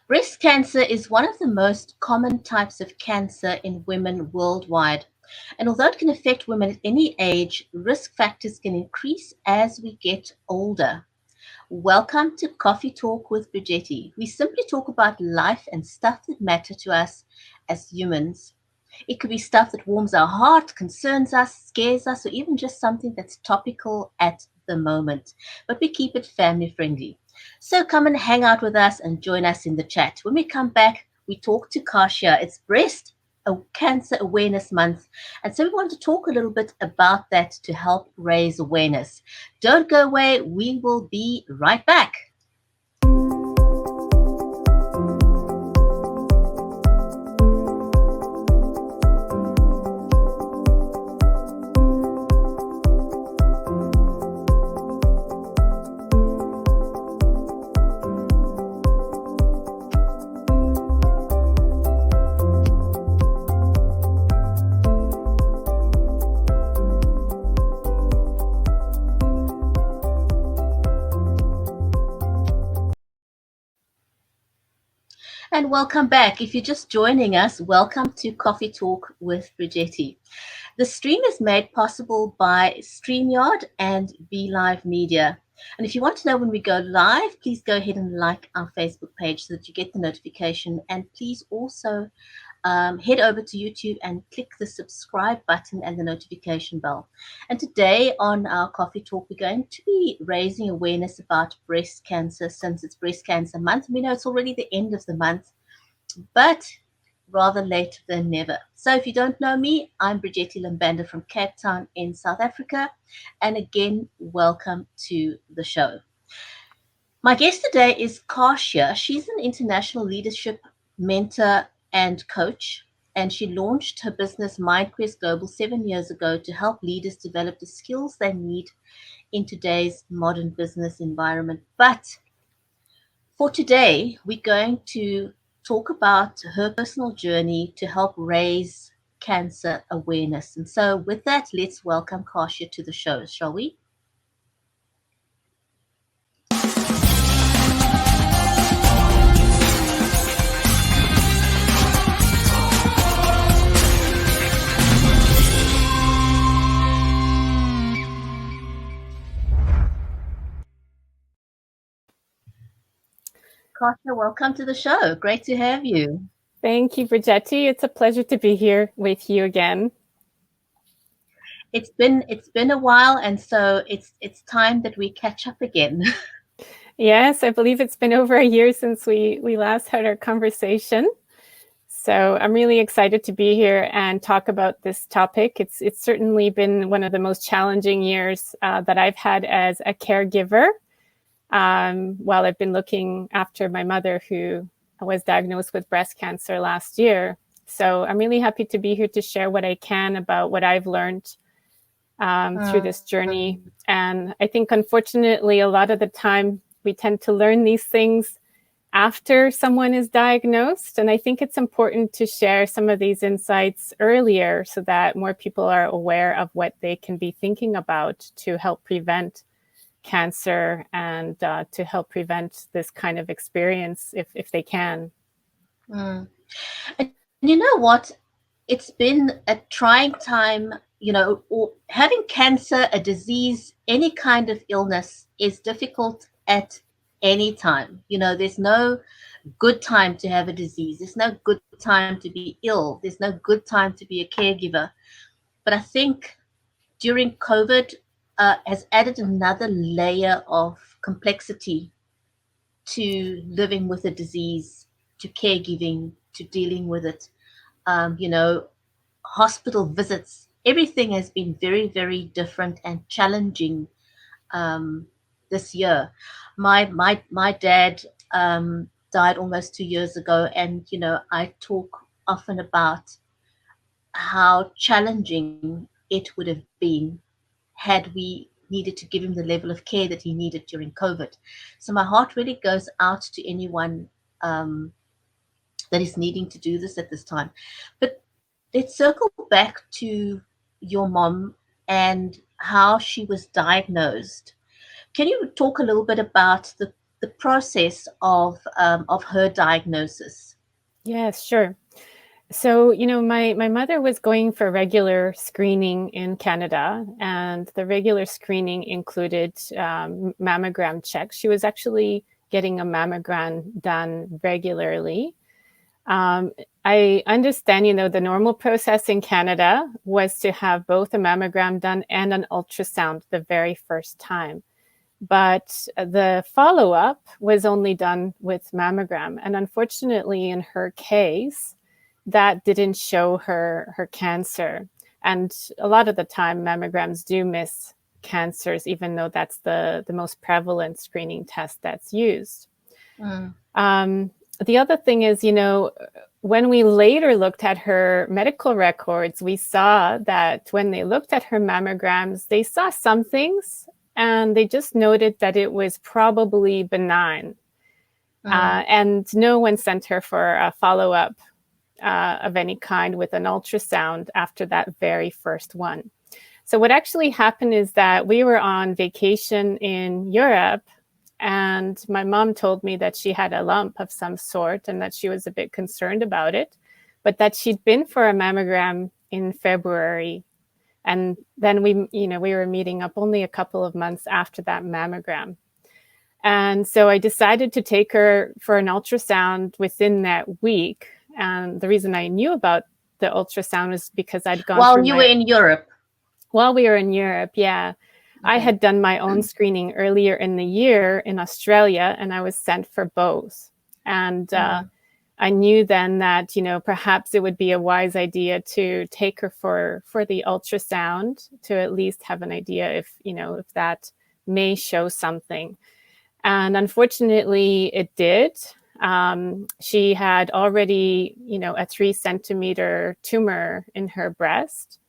Breast cancer is one of the most common types of cancer in women worldwide. And although it can affect women at any age, risk factors can increase as we get older. Welcome to Coffee Talk with Bridgetti. We simply talk about life and stuff that matter to us as humans. It could be stuff that warms our heart, concerns us, scares us, or even just something that's topical at the moment. But we keep it family friendly. So come and hang out with us and join us in the chat. When we come back, we talk to Kasia. It's Cancer Awareness Month. And so we want to talk a little bit about that to help raise awareness. Don't go away. We will be right back. And welcome back. If you're just joining us, welcome to Coffee Talk with Bridgetti. The stream is made possible by StreamYard and Live Media. And if you want to know when we go live, please go ahead and like our Facebook page so that you get the notification. And please also head over to YouTube and click the subscribe button and the notification bell. And today on our Coffee Talk, we're going to be raising awareness about breast cancer since it's Breast Cancer Month. We know it's already the end of the month, but rather late than never. So if you don't know me, I'm Banda from Cape Town in South Africa. And again, welcome to the show. My guest today is Kasia. She's an international leadership mentor and coach, and she launched her business Mindquest Global 7 years ago to help leaders develop the skills they need in today's modern business environment. But for today, we're going to talk about her personal journey to help raise cancer awareness. And so with that, let's welcome Kasia to the show, shall we? Kasia, welcome to the show. Great to have you. Thank you, Bridgetti. It's a pleasure to be here with you again. It's been a while, and so it's time that we catch up again. Yes, I believe it's been over a year since we last had our conversation. So I'm really excited to be here and talk about this topic. It's certainly been one of the most challenging years that I've had as a caregiver while I've been looking after my mother, who was diagnosed with breast cancer last year. So I'm really happy to be here to share what I can about what I've learned through this journey. And I think, unfortunately, a lot of the time we tend to learn these things after someone is diagnosed. And I think it's important to share some of these insights earlier so that more people are aware of what they can be thinking about to help prevent cancer and to help prevent this kind of experience if they can. And you know what? It's been a trying time, or having cancer, a disease, any kind of illness is difficult at any time. There's no good time to have a disease. There's no good time to be ill. There's no good time to be a caregiver. But I think during COVID has added another layer of complexity to living with a disease, to caregiving, to dealing with it. Hospital visits, everything has been very, very different and challenging this year. My dad died almost 2 years ago, and I talk often about how challenging it would have been had we needed to give him the level of care that he needed during COVID. So my heart really goes out to anyone that is needing to do this at this time. But let's circle back to your mom and how she was diagnosed. Can you talk a little bit about the process of her diagnosis? Yes, sure. So, my mother was going for regular screening in Canada, and the regular screening included mammogram checks. She was actually getting a mammogram done regularly. I understand, the normal process in Canada was to have both a mammogram done and an ultrasound the very first time. But the follow-up was only done with mammogram. And unfortunately, in her case, that didn't show her cancer. And a lot of the time, mammograms do miss cancers, even though that's the most prevalent screening test that's used. Mm. The other thing is, when we later looked at her medical records, we saw that when they looked at her mammograms, they saw some things and they just noted that it was probably benign. And no one sent her for a follow-up of any kind with an ultrasound after that very first one. So what actually happened is that we were on vacation in Europe, and my mom told me that she had a lump of some sort and that she was a bit concerned about it, but that she'd been for a mammogram in February. And then we were meeting up only a couple of months after that mammogram. And so I decided to take her for an ultrasound within that week. And the reason I knew about the ultrasound was because I'd gone While through you were in Europe. While we were in Europe, yeah. Okay. I had done my own screening earlier in the year in Australia, and I was sent for both. And I knew then that, perhaps it would be a wise idea to take her for the ultrasound to at least have an idea if that may show something. And unfortunately, it did. She had already, a 3-centimeter tumor in her breast.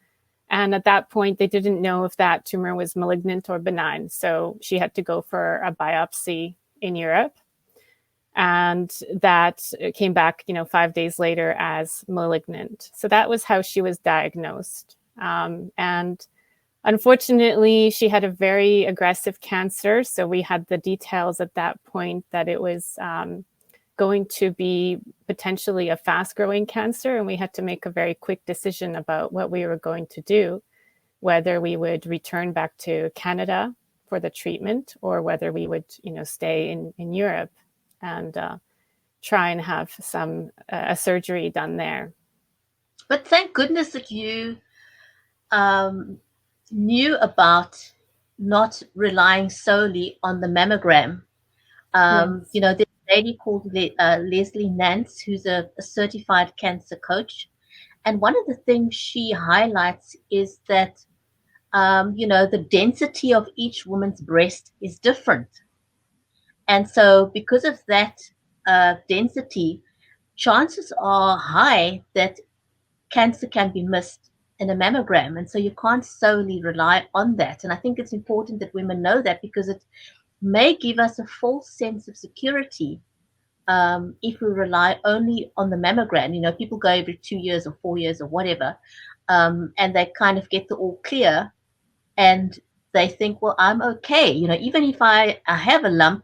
And at that point, they didn't know if that tumor was malignant or benign. So she had to go for a biopsy in Europe. And that came back, 5 days later as malignant. So that was how she was diagnosed. And unfortunately, she had a very aggressive cancer. So we had the details at that point that it was going to be potentially a fast-growing cancer, and we had to make a very quick decision about what we were going to do, whether we would return back to Canada for the treatment or whether we would, stay in Europe and try and have a surgery done there. But thank goodness that you knew about not relying solely on the mammogram. Yes. There's a lady called Leslie Nance, who's a certified cancer coach. And one of the things she highlights is that, the density of each woman's breast is different. And so because of that density, chances are high that cancer can be missed in a mammogram. And so you can't solely rely on that. And I think it's important that women know that, because it may give us a false sense of security if we rely only on the mammogram. People go every 2 years or 4 years or whatever, and they kind of get the all clear, and they think, well, I'm okay. Even if I have a lump,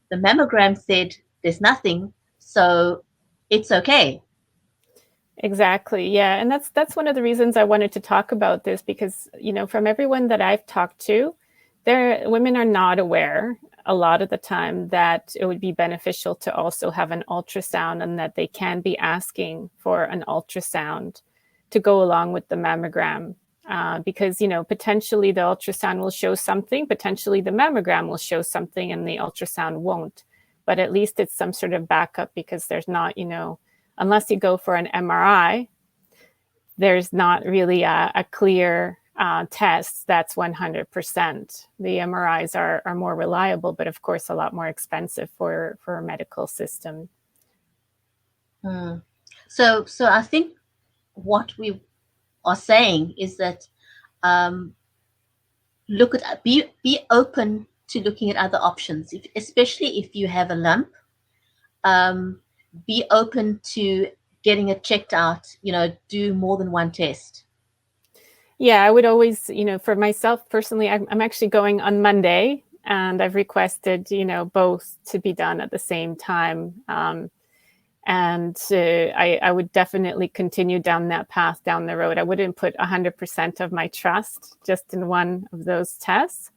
the mammogram said there's nothing, so it's okay. Exactly. Yeah. And that's one of the reasons I wanted to talk about this, because, from everyone that I've talked to, women are not aware a lot of the time that it would be beneficial to also have an ultrasound, and that they can be asking for an ultrasound to go along with the mammogram. Because, potentially the ultrasound will show something, potentially the mammogram will show something and the ultrasound won't. But at least it's some sort of backup, because there's not, unless you go for an MRI, there's not really a clear test that's 100%. The MRIs are more reliable, but of course a lot more expensive for a medical system. So I think what we are saying is that be open to looking at other options, especially if you have a lump. Be open to getting it checked out, do more than one test. Yeah, I would always, for myself personally, I'm actually going on Monday, and I've requested, both to be done at the same time. I would definitely continue down that path down the road. I wouldn't put 100% of my trust just in one of those tests.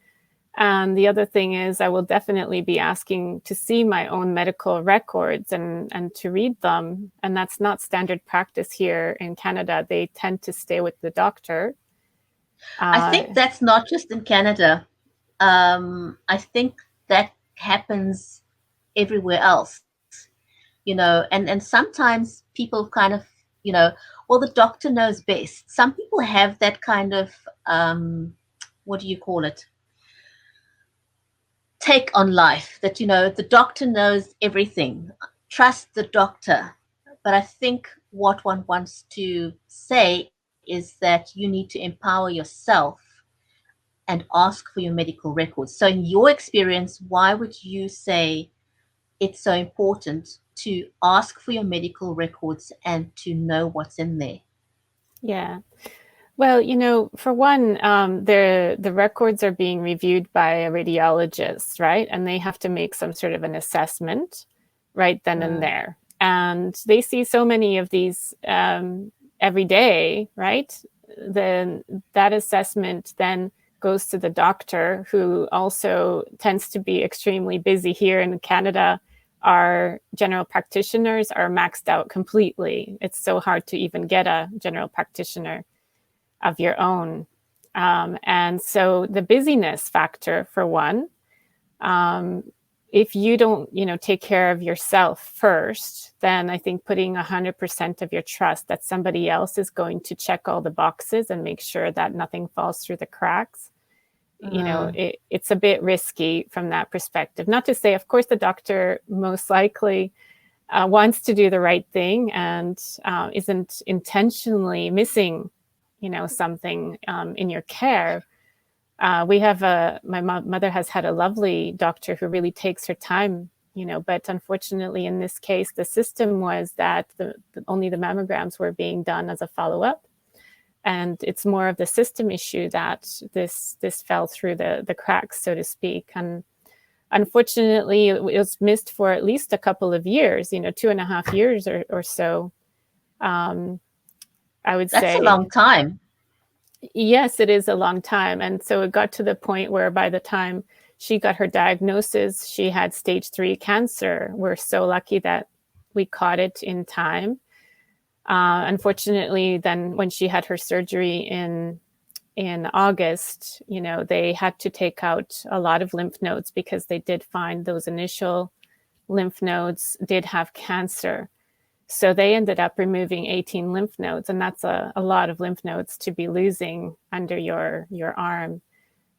And the other thing is I will definitely be asking to see my own medical records and to read them. And that's not standard practice here in Canada. They tend to stay with the doctor. I think that's not just in Canada. I think that happens everywhere else, and sometimes people kind of, you know, well, the doctor knows best. Some people have that kind of, what do you call it? Take on life that, the doctor knows everything. Trust the doctor. But I think what one wants to say is that you need to empower yourself and ask for your medical records. So, in your experience, why would you say it's so important to ask for your medical records and to know what's in there? Yeah. Well, for one, the records are being reviewed by a radiologist, right? And they have to make some sort of an assessment right then and there. And they see so many of these every day, right? Then that assessment then goes to the doctor, who also tends to be extremely busy. Here in Canada, our general practitioners are maxed out completely. It's so hard to even get a general practitioner of your own. And so the busyness factor, for one, if you don't, take care of yourself first, then I think putting 100% of your trust that somebody else is going to check all the boxes and make sure that nothing falls through the cracks, it's a bit risky from that perspective. Not to say, of course, the doctor most likely wants to do the right thing and isn't intentionally missing something in your care. We have my mother has had a lovely doctor who really takes her time, but unfortunately in this case, the system was that only the mammograms were being done as a follow-up. And it's more of the system issue that this fell through the cracks, so to speak. And unfortunately, it was missed for at least a couple of years, 2.5 years or so. I would say that's a long time. Yes, it is a long time. And so it got to the point where by the time she got her diagnosis, she had stage 3 cancer. We're so lucky that we caught it in time. Unfortunately, then when she had her surgery in August, they had to take out a lot of lymph nodes because they did find those initial lymph nodes did have cancer. So they ended up removing 18 lymph nodes, and that's a lot of lymph nodes to be losing under your arm.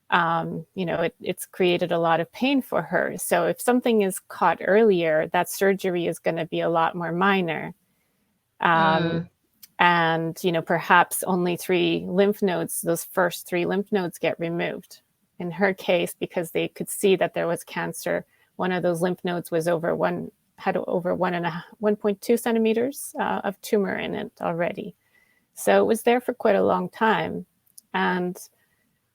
It's created a lot of pain for her. So if something is caught earlier, that surgery is going to be a lot more minor. And, perhaps only 3 lymph nodes, those first 3 lymph nodes get removed. In her case, because they could see that there was cancer, one of those lymph nodes was had over 1.2 centimeters of tumor in it already. So it was there for quite a long time. And,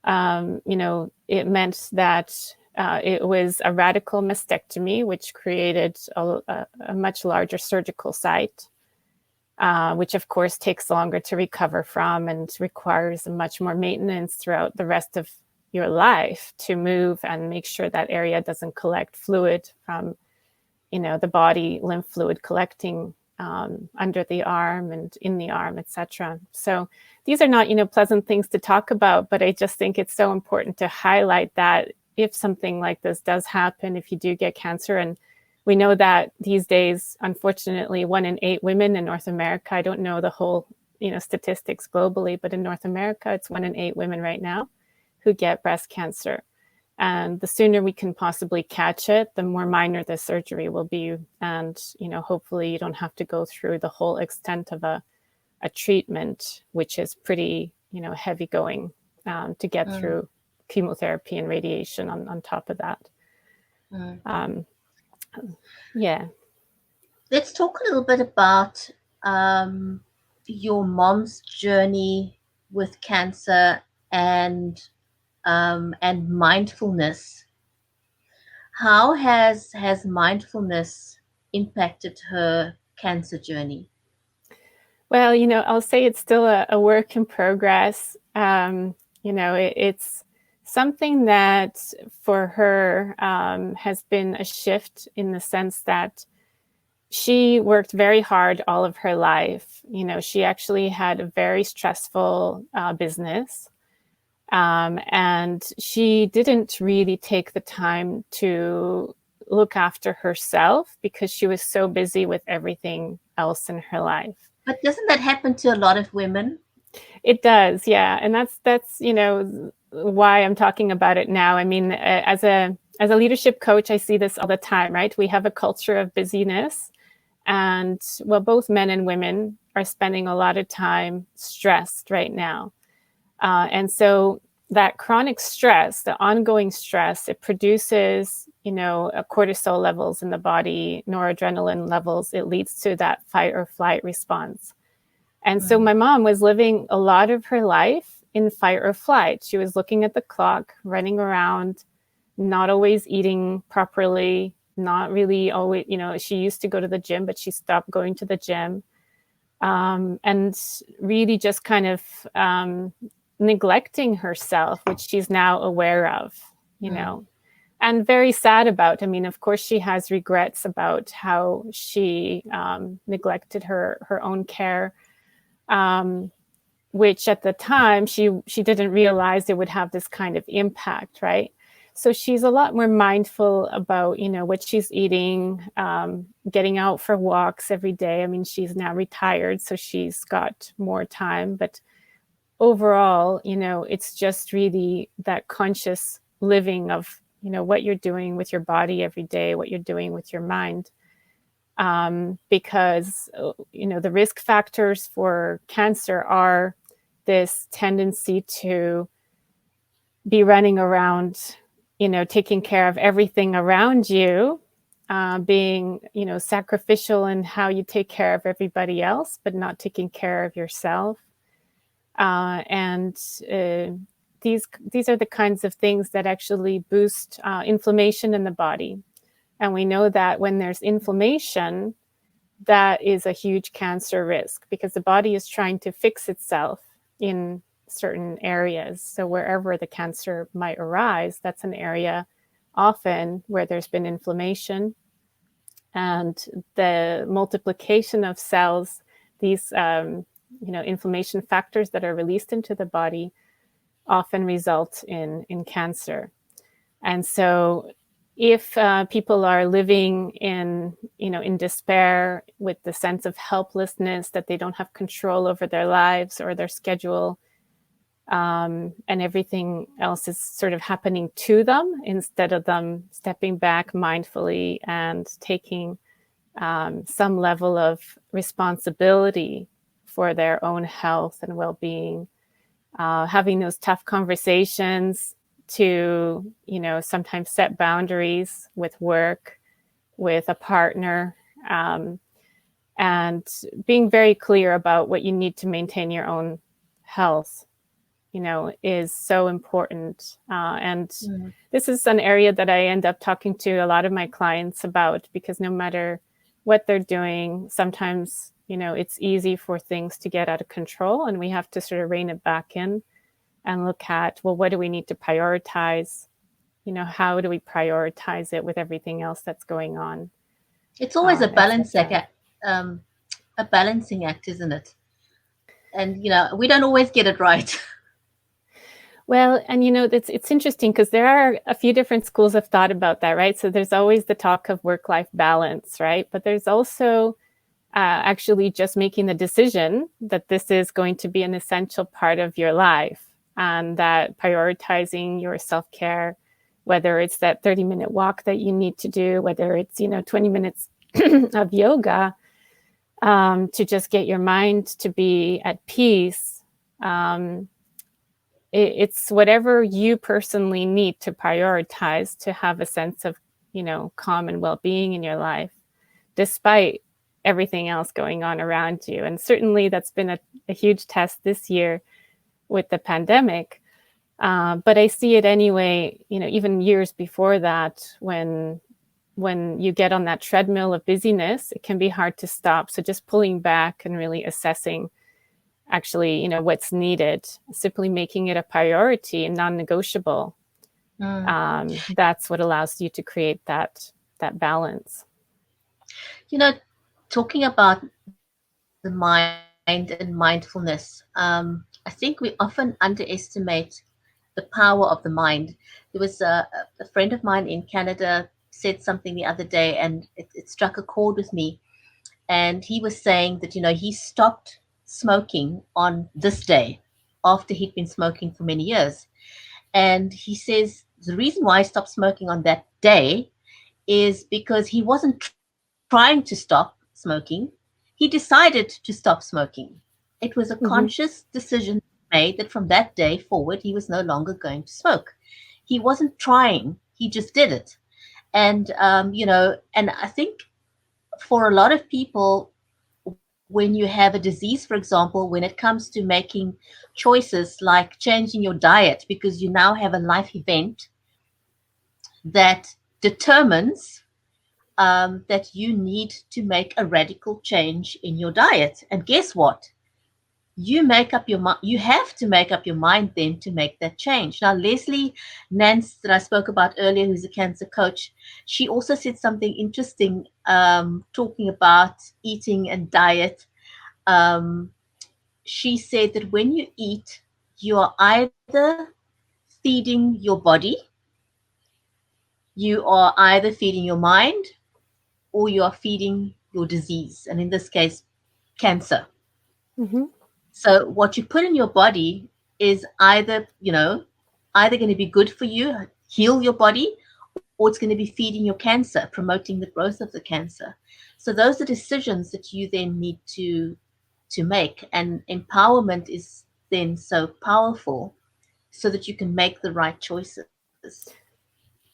it meant that it was a radical mastectomy, which created a much larger surgical site, which of course takes longer to recover from and requires much more maintenance throughout the rest of your life to move and make sure that area doesn't collect fluid from the body, lymph fluid collecting under the arm and in the arm, etc. So these are not, pleasant things to talk about, but I just think it's so important to highlight that if something like this does happen, if you do get cancer, and we know that these days, unfortunately, 1 in 8 women in North America, I don't know the whole, statistics globally, but in North America, it's 1 in 8 women right now who get breast cancer. And the sooner we can possibly catch it, the more minor the surgery will be. And, hopefully you don't have to go through the whole extent of a treatment, which is pretty, heavy going to get through chemotherapy and radiation on top of that. Yeah. Let's talk a little bit about your mom's journey with cancer and mindfulness. How has mindfulness impacted her cancer journey? Well, I'll say it's still a work in progress. It's something that for her has been a shift in the sense that she worked very hard all of her life. She actually had a very stressful business. And she didn't really take the time to look after herself because she was so busy with everything else in her life. But doesn't that happen to a lot of women? It does, yeah, and that's why I'm talking about it now. I mean, as a leadership coach, I see this all the time, right? We have a culture of busyness, and well, both men and women are spending a lot of time stressed right now, and so that chronic stress, the ongoing stress, it produces cortisol levels in the body, noradrenaline levels. It leads to that fight or flight response. And so my mom was living a lot of her life in fight or flight. She was looking at the clock, running around, not always eating properly, not really always, she used to go to the gym, but she stopped going to the gym. And really just kind of neglecting herself, which she's now aware of, and very sad about. I mean, of course, she has regrets about how she neglected her own care. Which at the time she didn't realize it would have this kind of impact, right? So she's a lot more mindful about what she's eating, getting out for walks every day. I mean, she's now retired, so she's got more time. But overall, it's just really that conscious living of what you're doing with your body every day, what you're doing with your mind. Because the risk factors for cancer are this tendency to be running around, taking care of everything around you, being, sacrificial in how you take care of everybody else, but not taking care of yourself. And these are the kinds of things that actually boost inflammation in the body. And we know that when there's inflammation, that is a huge cancer risk because the body is trying to fix itself in certain areas. So wherever the cancer might arise, that's an area often where there's been inflammation. And the multiplication of cells, these inflammation factors that are released into the body often result in cancer. And so if people are living in despair with the sense of helplessness that they don't have control over their lives or their schedule, and everything else is sort of happening to them instead of them stepping back mindfully and taking some level of responsibility for their own health and well-being, having those tough conversations to, sometimes set boundaries with work, with a partner, and being very clear about what you need to maintain your own health, is so important. And this is an area that I end up talking to a lot of my clients about because no matter what they're doing, sometimes, it's easy for things to get out of control and we have to sort of rein it back in and look at, well, what do we need to prioritize? How do we prioritize it with everything else that's going on? It's always a a balancing act, isn't it? And we don't always get it right. Well, and it's interesting because there are a few different schools of thought about that, right? So there's always the talk of work-life balance, right? But there's also actually just making the decision that this is going to be an essential part of your life and that prioritizing your self-care, whether it's that 30-minute walk that you need to do, whether it's 20 minutes of yoga, to just get your mind to be at peace. It's whatever you personally need to prioritize to have a sense of calm and well-being in your life, despite everything else going on around you. And certainly that's been a huge test this year with the pandemic. But I see it anyway, even years before that, when you get on that treadmill of busyness, it can be hard to stop. So just pulling back and really assessing actually, what's needed, simply making it a priority and non-negotiable. That's what allows you to create that balance. Talking about the mind and mindfulness, I think we often underestimate the power of the mind. There was a friend of mine in Canada said something the other day, and it struck a chord with me. And he was saying that, he stopped smoking on this day after he'd been smoking for many years. And he says the reason why he stopped smoking on that day is because he wasn't trying to stop smoking. He decided to stop smoking. It was a Mm-hmm. conscious decision made that from that day forward, he was no longer going to smoke. He wasn't trying, he just did it. And, and I think for a lot of people, when you have a disease, for example, when it comes to making choices like changing your diet because you now have a life event that determines that you need to make a radical change in your diet. And guess what? You make up your mind. You have to make up your mind then to make that change. Now, Leslie Nance, that I spoke about earlier, who's a cancer coach, she also said something interesting, talking about eating and diet. Um, she said that when you eat, you are either feeding your body, you are either feeding your mind, or you are feeding your disease, and in this case, cancer. Mm-hmm. So what you put in your body is either going to be good for you, heal your body, or it's going to be feeding your cancer, promoting the growth of the cancer. So those are decisions that you then need to make, and empowerment is then so powerful so that you can make the right choices.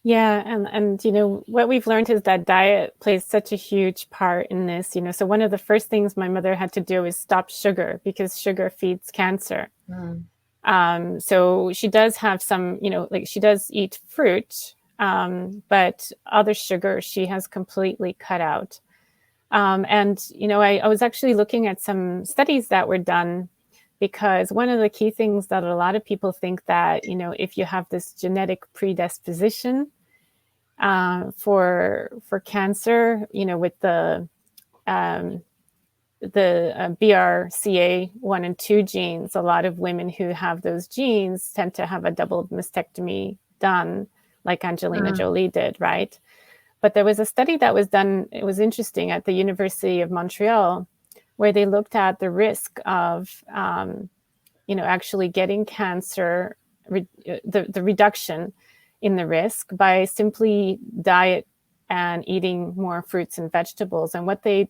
Yeah, and what we've learned is that diet plays such a huge part in this. So one of the first things my mother had to do is stop sugar because sugar feeds cancer. Mm. So she does have some, like she does eat fruit, but other sugar she has completely cut out. And I was actually looking at some studies that were done, because one of the key things that a lot of people think that, if you have this genetic predisposition for cancer, with the BRCA1 and 2 genes, a lot of women who have those genes tend to have a double mastectomy done, like Angelina Mm. Jolie did, right? But there was a study that was done, it was interesting, at the University of Montreal, where they looked at the risk of, actually getting cancer, the reduction in the risk by simply diet and eating more fruits and vegetables. And what they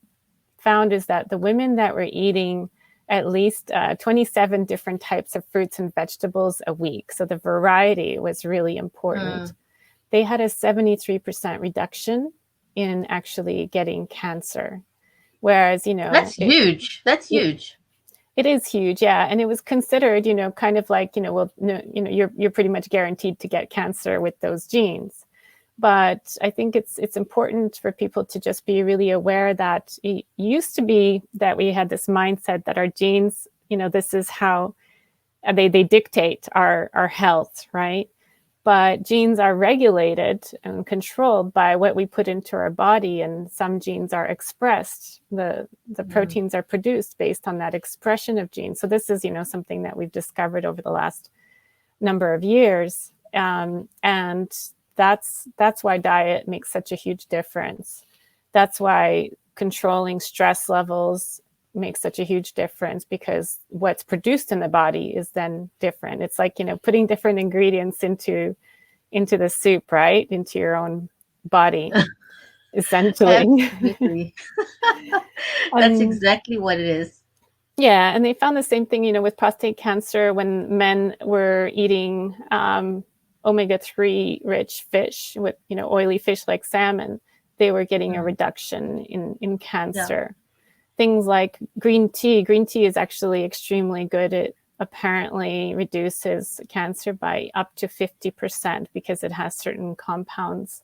found is that the women that were eating at least 27 different types of fruits and vegetables a week, so the variety was really important, Mm. they had a 73% reduction in actually getting cancer. Whereas, That's huge. That's huge. it is huge, yeah, and it was considered, kind of like, well, no, you're pretty much guaranteed to get cancer with those genes. But I think it's important for people to just be really aware that it used to be that we had this mindset that our genes, this is how they dictate our health, right? But genes are regulated and controlled by what we put into our body, and some genes are expressed. The Mm. proteins are produced based on that expression of genes. So this is, something that we've discovered over the last number of years, and that's why diet makes such a huge difference. That's why controlling stress levels makes such a huge difference, because what's produced in the body is then different. It's like, putting different ingredients into the soup, right? Into your own body, essentially. Absolutely. That's And exactly what it is. yeah, and they found the same thing, with prostate cancer when men were eating omega-3 rich fish with, oily fish like salmon, they were getting a Mm. reduction in Yeah. cancer. Things like green tea. Green tea is actually extremely good at apparently reduces cancer by up to 50% because it has certain compounds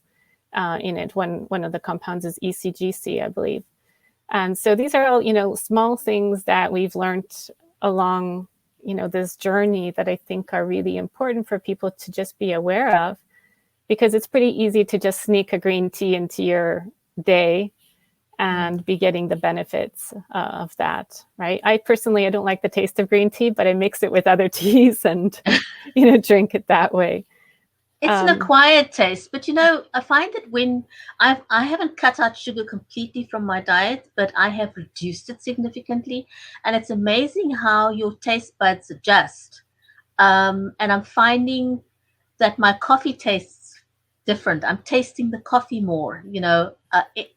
in it. One of the compounds is ECGC, I believe. And so these are all, small things that we've learned along, this journey that I think are really important for people to just be aware of, because it's pretty easy to just sneak a green tea into your day and be getting the benefits of that, right? I don't like the taste of green tea, but I mix it with other teas and, drink it that way. It's an acquired taste, but I find that when I haven't cut out sugar completely from my diet, but I have reduced it significantly, and it's amazing how your taste buds adjust. And I'm finding that my coffee tastes different. I'm tasting the coffee more.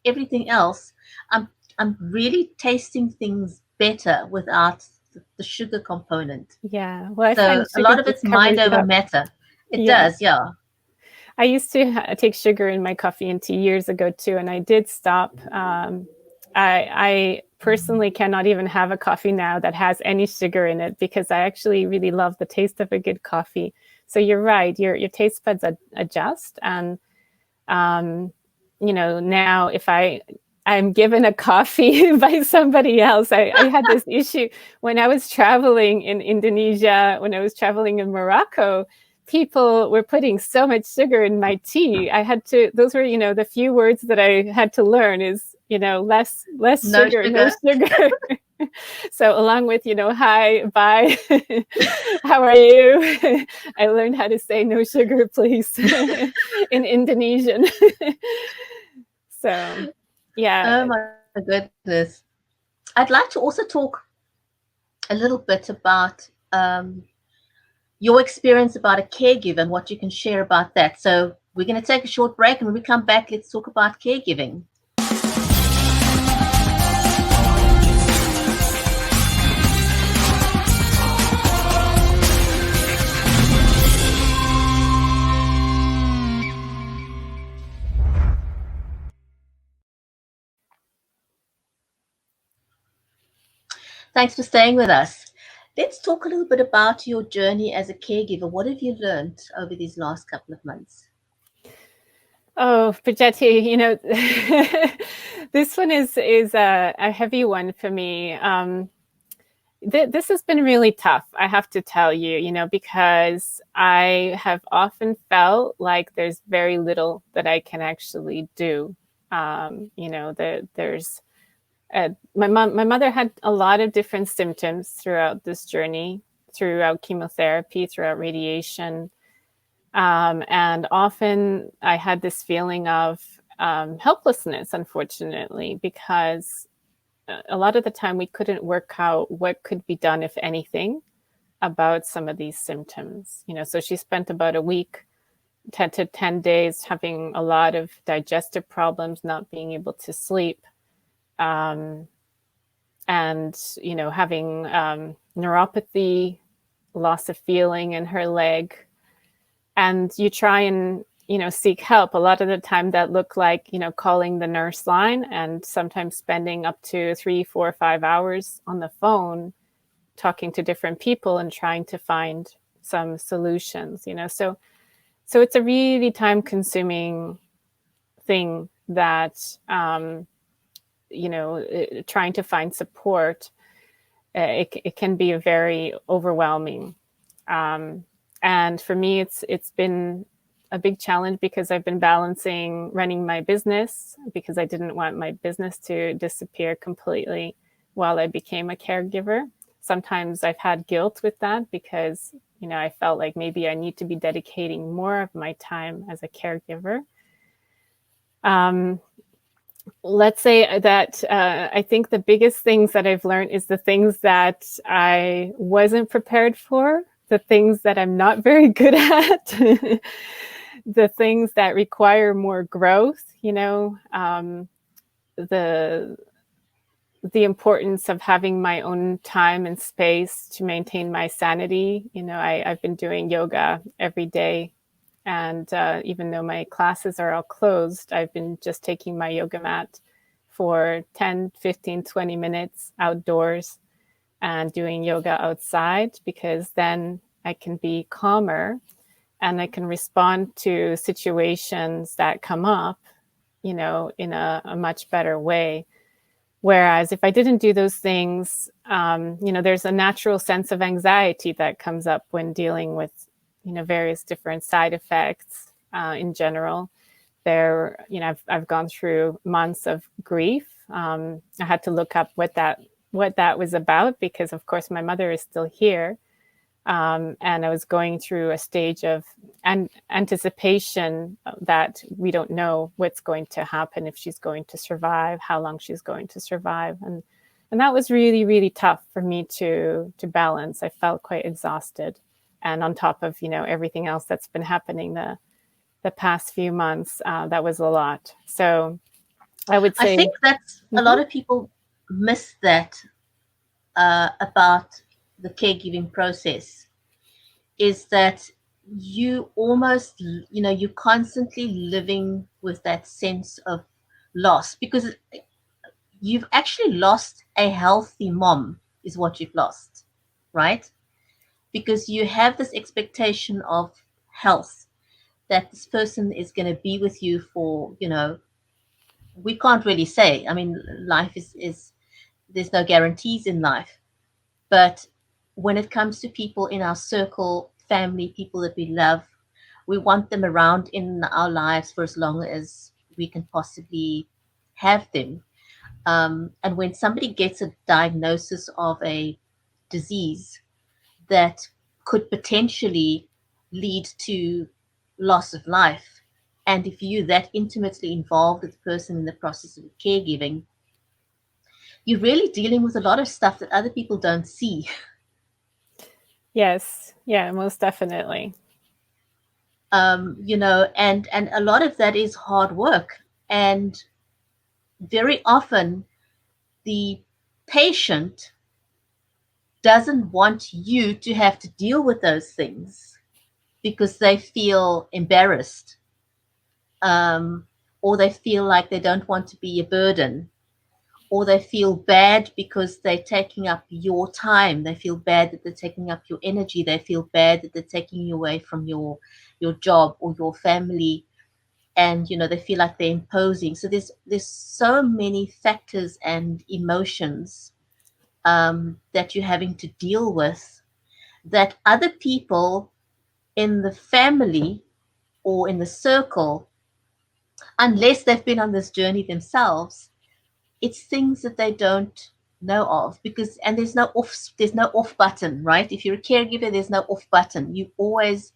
Everything else, I'm really tasting things better without the sugar component. Yeah, well, I So find a sugar lot of just it's mind covers it over up. matter. It Yeah. does, yeah. I used to take sugar in my coffee and tea years ago too, and I did stop. I personally cannot even have a coffee now that has any sugar in it, because I actually really love the taste of a good coffee. So you're right, your taste buds adjust, and now if I'm given a coffee by somebody else. I had this issue when I was traveling in Indonesia, when I was traveling in Morocco. People were putting so much sugar in my tea. Those were, the few words that I had to learn is, less No sugar, no sugar. sugar. So along with, hi, bye, how are you? I learned how to say no sugar, please, in Indonesian. So, yeah. Oh my goodness. I'd like to also talk a little bit about your experience about a caregiver and what you can share about that. So we're going to take a short break, and when we come back, let's talk about caregiving. Thanks for staying with us. Let's talk a little bit about your journey as a caregiver. What have you learned over these last couple of months? Oh, Bridgetti, this one is a heavy one for me. This has been really tough, I have to tell you, because I have often felt like there's very little that I can actually do. There's my mother had a lot of different symptoms throughout this journey, throughout chemotherapy, throughout radiation. And often I had this feeling of helplessness, unfortunately, because a lot of the time we couldn't work out what could be done, if anything, about some of these symptoms. So she spent about a week, 10 to 10 days, having a lot of digestive problems, not being able to sleep, and having neuropathy, loss of feeling in her leg. And you try and seek help. A lot of the time that looked like calling the nurse line, and sometimes spending up to 3, 4, 5 hours on the phone talking to different people and trying to find some solutions. So it's a really time consuming thing that trying to find support, it can be very overwhelming. And for me, it's been a big challenge, because I've been balancing running my business, because I didn't want my business to disappear completely while I became a caregiver. Sometimes I've had guilt with that, because, I felt like maybe I need to be dedicating more of my time as a caregiver. Let's say that I think the biggest things that I've learned is the things that I wasn't prepared for, the things that I'm not very good at, the things that require more growth, the importance of having my own time and space to maintain my sanity. I've been doing yoga every day. And even though my classes are all closed, I've been just taking my yoga mat for 10, 15, 20 minutes outdoors and doing yoga outside, because then I can be calmer and I can respond to situations that come up, in a much better way. Whereas if I didn't do those things, there's a natural sense of anxiety that comes up when dealing with, various different side effects in general. I've gone through months of grief. I had to look up what that was about, because of course my mother is still here. And I was going through a stage of anticipation that we don't know what's going to happen, if she's going to survive, how long she's going to survive. And that was really, really tough for me to balance. I felt quite exhausted. And on top of, everything else that's been happening the past few months, that was a lot. So I would say, I think that's a lot of people miss that about the caregiving process, is that you almost, you're constantly living with that sense of loss, because you've actually lost a healthy mom, is what you've lost, right? Because you have this expectation of health, that this person is going to be with you for, we can't really say. I mean, life is there's no guarantees in life. But when it comes to people in our circle, family, people that we love, we want them around in our lives for as long as we can possibly have them. And when somebody gets a diagnosis of a disease that could potentially lead to loss of life, and if you're that intimately involved with the person in the process of caregiving, you're really dealing with a lot of stuff that other people don't see. yes, yeah, most definitely. And a lot of that is hard work. And very often the patient doesn't want you to have to deal with those things because they feel embarrassed, um, or they feel like they don't want to be a burden, or they feel bad because they're taking up your time. They feel bad that they're taking up your energy. They feel bad that they're taking you away from your job or your family, and they feel like they're imposing. So there's so many factors and emotions that you're having to deal with, that other people in the family or in the circle, unless they've been on this journey themselves, it's things that they don't know of. Because and there's no off button, right? If you're a caregiver, there's no off button. You always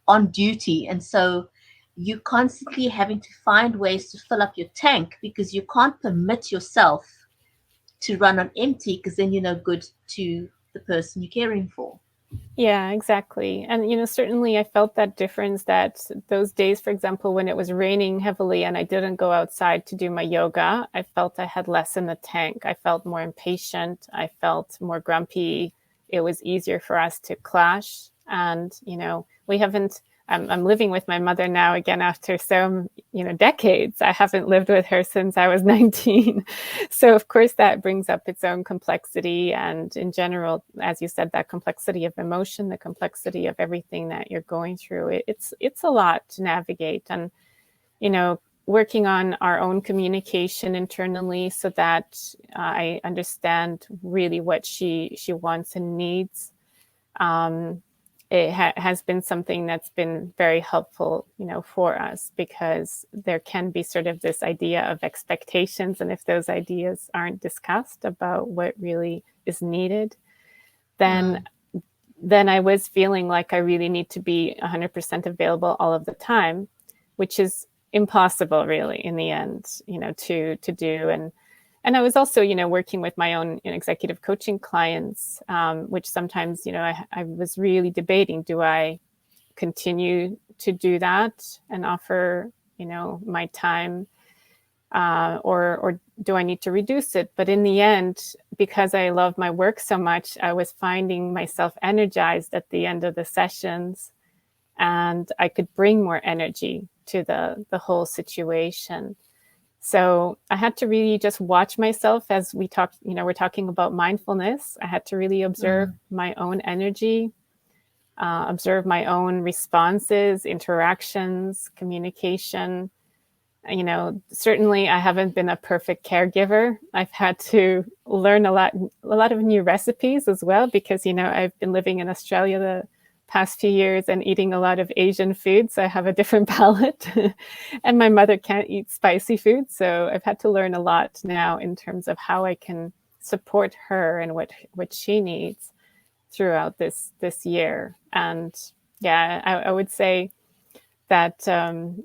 on duty. And so you constantly having to find ways to fill up your tank, because you can't permit yourself to run on empty, because then you're no good to the person you're caring for. Yeah, exactly. And, certainly I felt that difference, that those days, for example, when it was raining heavily and I didn't go outside to do my yoga, I felt I had less in the tank. I felt more impatient. I felt more grumpy. It was easier for us to clash. And, we haven't, I'm living with my mother now again after some, decades. I haven't lived with her since I was 19. So of course that brings up its own complexity. And in general, as you said, that complexity of emotion, the complexity of everything that you're going through, it's a lot to navigate. And, working on our own communication internally, so that I understand really what she wants and needs. It has been something that's been very helpful, for us, because there can be sort of this idea of expectations. And if those ideas aren't discussed about what really is needed, then I was feeling like I really need to be 100% available all of the time, which is impossible really in the end, to do. And I was also, working with my own executive coaching clients, which sometimes, I was really debating, do I continue to do that and offer, my time, or do I need to reduce it? But in the end, because I love my work so much, I was finding myself energized at the end of the sessions, and I could bring more energy to the whole situation. So I had to really just watch myself as we talk, we're talking about mindfulness. I had to really observe Mm. my own energy, observe my own responses, interactions, communication. Certainly I haven't been a perfect caregiver. I've had to learn a lot of new recipes as well, because, I've been living in Australia the past few years and eating a lot of Asian food. So I have a different palate and my mother can't eat spicy food. So I've had to learn a lot now in terms of how I can support her and what she needs throughout this year. And yeah, I would say that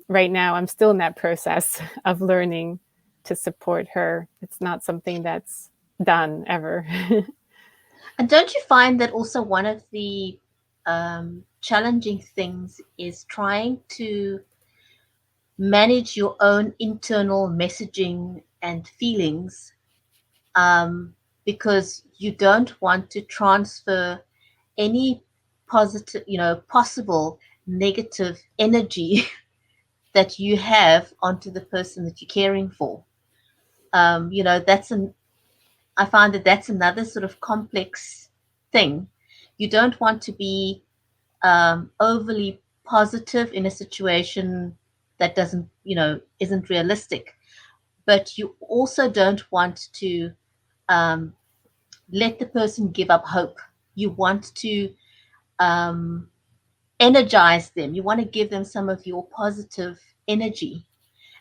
right now I'm still in that process of learning to support her. It's not something that's done ever. And don't you find that also one of the challenging things is trying to manage your own internal messaging and feelings, um, because you don't want to transfer any positive, possible negative energy that you have onto the person that you're caring for. That's an I find that that's another sort of complex thing. You don't want to be overly positive in a situation that isn't realistic, but you also don't want to um, let the person give up hope. You want to um, energize them. You want to give them some of your positive energy.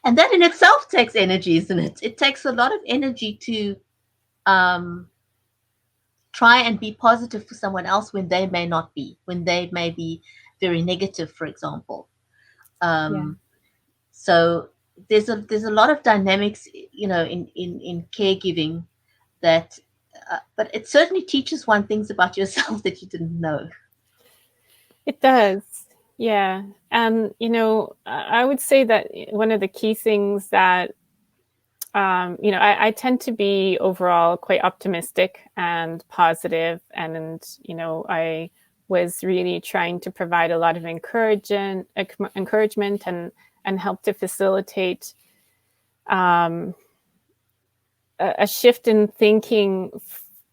And that in itself takes energy, isn't it? It takes a lot of energy to um, try and be positive for someone else when they may not be, when they may be very negative, for example. Yeah. Um, so there's a lot of dynamics, in caregiving that, but it certainly teaches one things about yourself that you didn't know. It does. Yeah. And, I would say that one of the key things that, I tend to be overall quite optimistic and positive, and I was really trying to provide a lot of encouragement and help to facilitate um, a shift in thinking,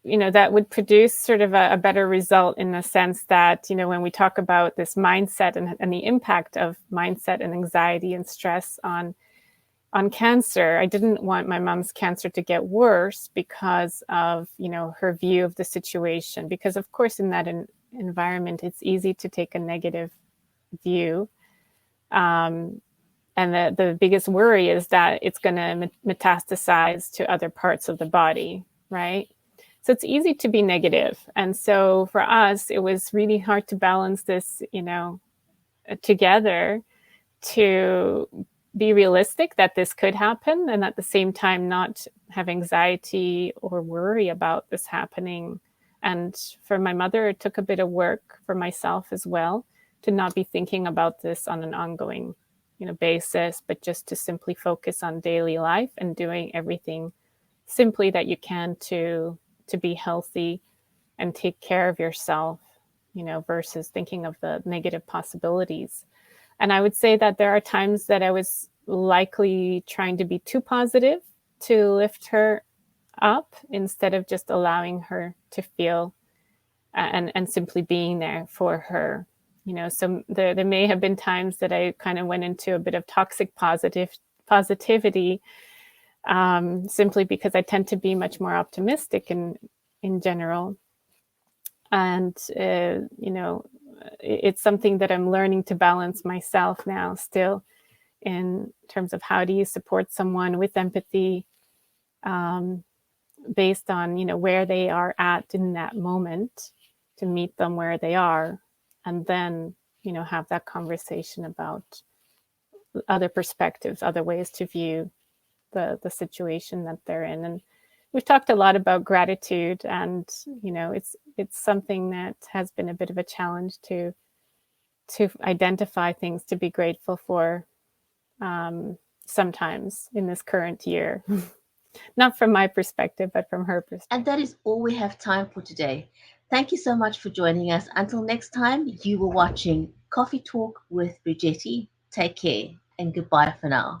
that would produce sort of a better result, in the sense that, when we talk about this mindset and the impact of mindset and anxiety and stress on cancer, I didn't want my mom's cancer to get worse because of, her view of the situation. Because of course, in that environment, it's easy to take a negative view. Um, and the biggest worry is that it's going to metastasize to other parts of the body, right? So it's easy to be negative. And so for us, it was really hard to balance this, together, to be realistic that this could happen, and at the same time not have anxiety or worry about this happening. And for my mother, it took a bit of work, for myself as well, to not be thinking about this on an ongoing basis, but just to simply focus on daily life and doing everything simply that you can to be healthy and take care of yourself, versus thinking of the negative possibilities. And I would say that there are times that I was likely trying to be too positive to lift her up, instead of just allowing her to feel, and simply being there for her. So there may have been times that I kind of went into a bit of toxic positivity, simply because I tend to be much more optimistic in general. And it's something that I'm learning to balance myself now, still, in terms of how do you support someone with empathy, um, based on where they are at in that moment, to meet them where they are, and then have that conversation about other perspectives, other ways to view the situation that they're in. And we've talked a lot about gratitude, and it's something that has been a bit of a challenge to identify things to be grateful for, sometimes in this current year. Not from my perspective, but from her perspective. And that is all we have time for today. Thank you so much for joining us. Until next time, you were watching Coffee Talk with Bridgetti. Take care and goodbye for now.